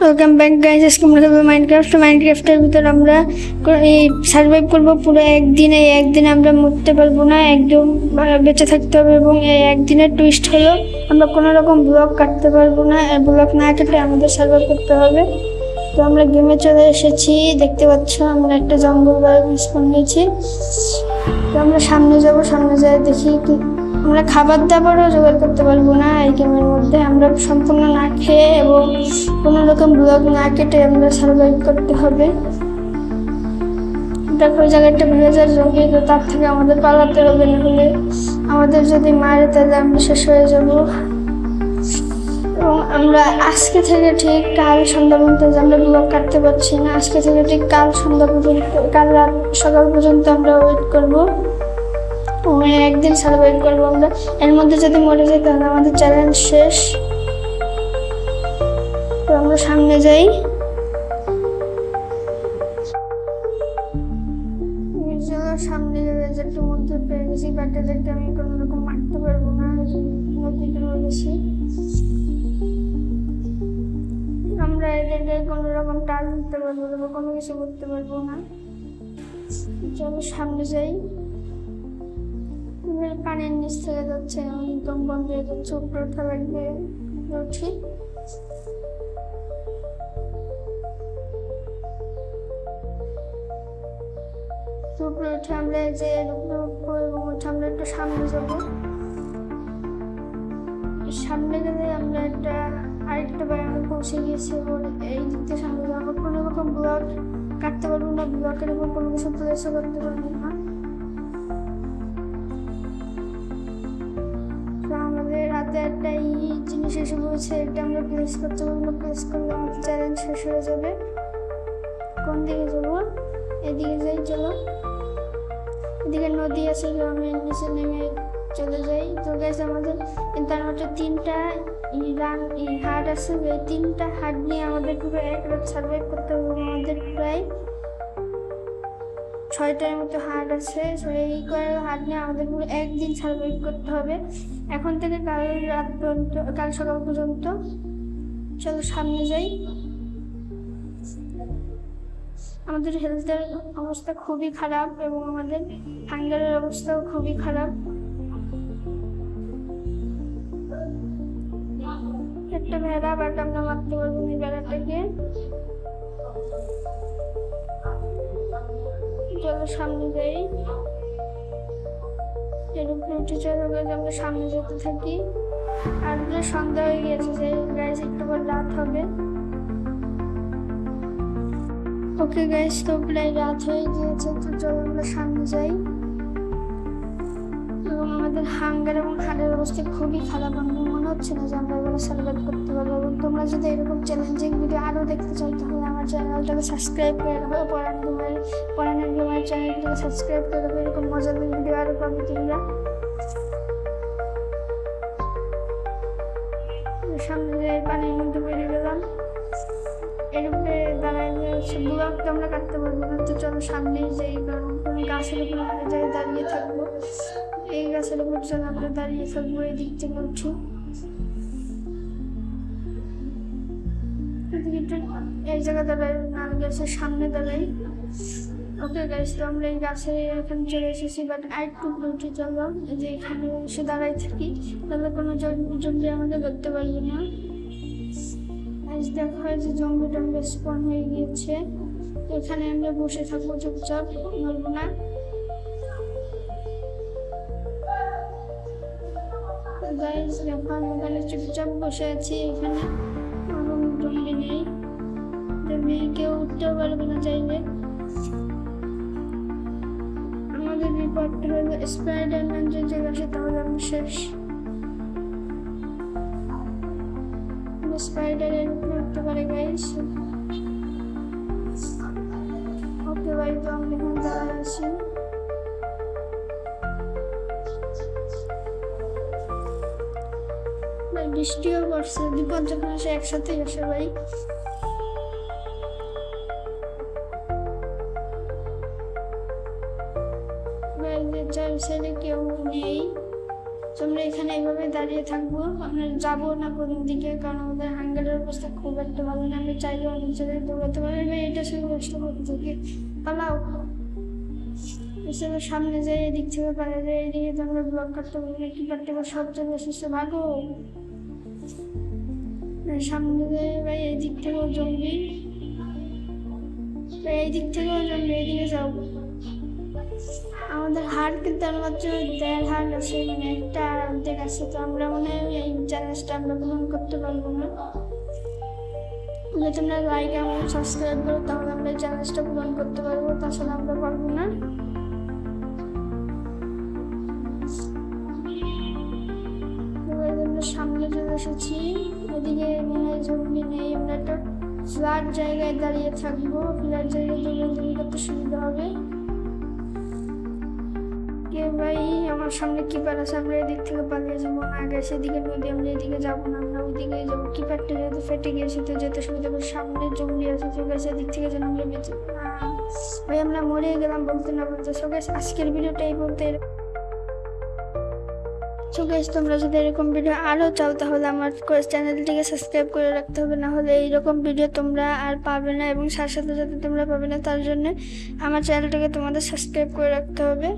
Welcome back guys. আজকে আমরা খেলবো মাইনক্রাফটের ভিতর আমরা এই সার্ভাইভ করবো পুরো একদিন। এই একদিন আমরা মরতে পারবো না, একদম বেঁচে থাকতে হবে। এবং এই একদিনের টুইস্ট হলো আমরা কোনো রকম ব্লক কাটতে পারবো না, ব্লক না কেটে আমাদের সার্ভাইভ করতে হবে। তো আমরা গেমে চলে এসেছি, দেখতে পাচ্ছ আমরা একটা জঙ্গল স্পন হয়েছি। তো আমরা সামনে যাব, সামনে যাই দেখি কি আমরা খাবার দাবারও জোগাড় করতে পারবো না এই গেমের মধ্যে। আমরা সম্পূর্ণ না খেয়ে এবং কোনো রকম ব্লক না কেটে আমরা সার্ভাইভ করতে হবে। দেখো ওই জায়গাটা ভিলেজার জঙ্গি, তো তার থেকে আমাদের পালাতে হবে, নাহলে আমাদের যদি মারে তাহলে আমরা শেষ হয়ে যাব। এবং আমরা আজকে থেকে ঠিক কাল সন্ধ্যা পর্যন্ত আমরা ব্লক কাটতে পারছি না, আজকে থেকে ঠিক কাল সন্ধ্যা পর্যন্ত, কাল রাত সকাল পর্যন্ত আমরা ওয়েট করবো। একদিন সার্ভাইভ করবো আমরা। এর মধ্যে যদি মরে যাই তাহলে আমাদের চ্যালেঞ্জ শেষ। তো আমরা সামনে যাই। সামনে একটু মধ্যে পেয়ে গেছি, বাচ্চাদেরকে আমি কোনো রকম মারতে পারবো না, নদীতে গেছি। আমরা এদেরকে কোনো রকম টাচ দিতে পারবো না, কোনো কিছু করতে পারবো না। চলো সামনে যাই। পানির নিচ থেকে যাচ্ছে, একদম বন্ধ হয়ে যাচ্ছে, উপরে ওঠা লাগবে। উঠি, উপরে উঠে আমরা যে উপরে উঠবো এবং উঠে আমরা একটু সামনে যাব। সামনে গেলে আমরা আরেকটা বাগানে পৌঁছে গিয়েছি এবং এই দিক থেকে সামনে যাবো। কোনো রকম ব্লক কাটতে পারবো না, ব্লকের উপর কোনো কিছু প্লেসও করতে পারবো না। আমাদের হাতে একটা জিনিস এসে পড়েছে, এটা আমরা প্লেস করতে পারবো না, প্লেস করলে আমাদের চ্যালেঞ্জ শেষ হয়ে যাবে। কোন দিকে যাবো? এদিকে যাই, চলো। এদিকে নদী আছে, আমি নিচে নেমে চলে যাই। তো গাইস আমাদের তার মধ্যে 3টা হাট আছে, এই 3টা হাট নিয়ে আমাদের পুরো এক রাত সার্ভাইভ করতে হবে। আমাদের প্রায় 6টার মতো হাট আছে, এই হাট নিয়ে আমাদের পুরো একদিন সার্ভাইভ করতে হবে, এখন থেকে কাল রাত পর্যন্ত, কাল সকাল পর্যন্ত। চলো সামনে যাই। আমাদের হেলথের অবস্থা খুবই খারাপ এবং আমাদের হাঙ্গারের অবস্থাও খুবই খারাপ। একটা ভেড়া, বাট আমরা মারতে পারবো না ভেড়াটাকে। চলো সামনে যাই। এর উপরে উঠে চলে গেলে আমরা সামনে যেতে থাকি। আর সন্ধ্যা হয়ে গেছে, যে গাইস একটু পর রাত হবে। ওকে গাইস, তো প্রায় রাত হয়ে গিয়েছে, তো চলো আমরা সামনে যাই। এবং আমাদের হাঙ্গার এবং হাড়ের অবস্থা খুবই খারাপ, আমার মনে হচ্ছে না যে আমরা এগুলো সার্ভাইভ করতে পারবো। এবং তোমরা যদি এরকম চ্যালেঞ্জিং ভিডিও আরও দেখতে চাও তাহলে আমার চ্যানেলটাকে সাবস্ক্রাইব করে রাখো, পরানের গেমার চ্যানেলটাকে সাবস্ক্রাইব করে রাখো, এরকম মজার ভিডিও আরও পাবে তোমরা। সামনে যাই, পানির মধ্যে বেরিয়ে গেলাম। এর উপরে দাঁড়ায় ব্লক তো আমরা কাটতে পারবো না, তো চলো সামনেই যাই, কারণ কোনো গাছের উপর আমরা যাই দাঁড়িয়ে থাকবো। এই গাছের উপর চলো আমরা দাঁড়িয়ে থাকবো, এই দিক থেকে উঠি। এই জায়গা দাঁড়াই না, গাছের সামনে দাঁড়াই। ওকে গাইস, তো আমরা এই গাছের এখানে চলে এসেছি, বাট আরেকটু উঠে চলো, যে এখানে এসে দাঁড়াই থাকি, তাহলে কোনো জঙ্গি আমাদের ধরতে পারবে না। দেখা হয় যে জঙ্গল টঙ্গল স্পন হয়ে গিয়েছে, এখানে আমরা বসে থাকবো চুপচাপ, নড়বো না। গাইস দেখো আমি এখানে চুপচাপ বসে আছি, এখানে কোনো জঙ্গি নেই, কেউ উঠতেও পারবে না চাইলে। আমাদের বিপদটা হলো স্পাইডারম্যান যদি চলে আসে তাহলে আমি শেষ। স্পাইডারের উপরে উঠতে পারে গাইস। ওকে ভাই, তো আমি এখানে দাঁড়ায় আছি। বৃষ্টিও পড়ছে, বিপদ যখন আসে একসাথেই আসে ভাই। চার সাইডে কেউ নেই, তো আমরা এখানে এইভাবে দাঁড়িয়ে থাকবো, আমরা যাবো না কোন দিকে, কারণ আমাদের হাঙ্গারের অবস্থা খুব একটা ভালো না। আমি চাইলে অনেক জায়গায় দৌড়াতে পারি না, এটা শুধু কষ্ট করতে থাকি। পালাও, এসব সামনে যাই, এদিক থেকে পালা যায়, এদিকে তো আমরা ব্লক করতে পারি না, কি করতে পারবো, সব চলে এসেছে, ভাগো। সামনে যাই ভাই, এই দিক থেকেও জঙ্গি, এই দিক থেকেও জঙ্গি, এইদিকে যাও। আমাদের হার কিন্তু আর মাত্র 1.5 হার আছে, মানে একটা অর্ধেক আছে। তো আমরা মনে হয় এই চ্যালেঞ্জটা আমরা পূরণ করতে পারবো না। যদি তোমরা লাইক এবং সাবস্ক্রাইব করো তাহলে আমরা এই চ্যালেঞ্জটা পূরণ করতে পারবো, তাছাড়া আমরা পারবো না। আমরা সামনে চলে এসেছি, এদিকে মনে হয় জঙ্গি নেই। আমরা একটা ফ্ল্যাট জায়গায় দাঁড়িয়ে থাকবো, ফ্ল্যাট জায়গায় দৌড়াদৌড়ি করতে সুবিধা হবে। কে ভাই আমার সামনে কিপার আছে, আমরা এদিক থেকে পালিয়ে যাবো না, আগে সেদিকে নদী, আমরা এদিকে যাবো না, আমরা ওইদিকে যাবো। কিপারটা যেহেতু ফেটে গিয়েছে তো যেতে সুবিধা হবে। সামনে জঙ্গলি আছে, চলে আসে এদিক থেকে যেন আমরা বেঁচে ভাই, আমরা মরে গেলাম বলতে না বলতে। সো গাইস, আজকের ভিডিওটা এই বলতে। সো গাইস, তোমরা যদি এরকম ভিডিও আরও চাও তাহলে আমার চ্যানেলটিকে সাবস্ক্রাইব করে রাখতে হবে, না হলে এইরকম ভিডিও তোমরা আর পাবে না, এবং সাথে সাথে যাতে তোমরা পাবে না তার জন্য আমার চ্যানেলটাকে তোমাদের সাবস্ক্রাইব করে রাখতে হবে।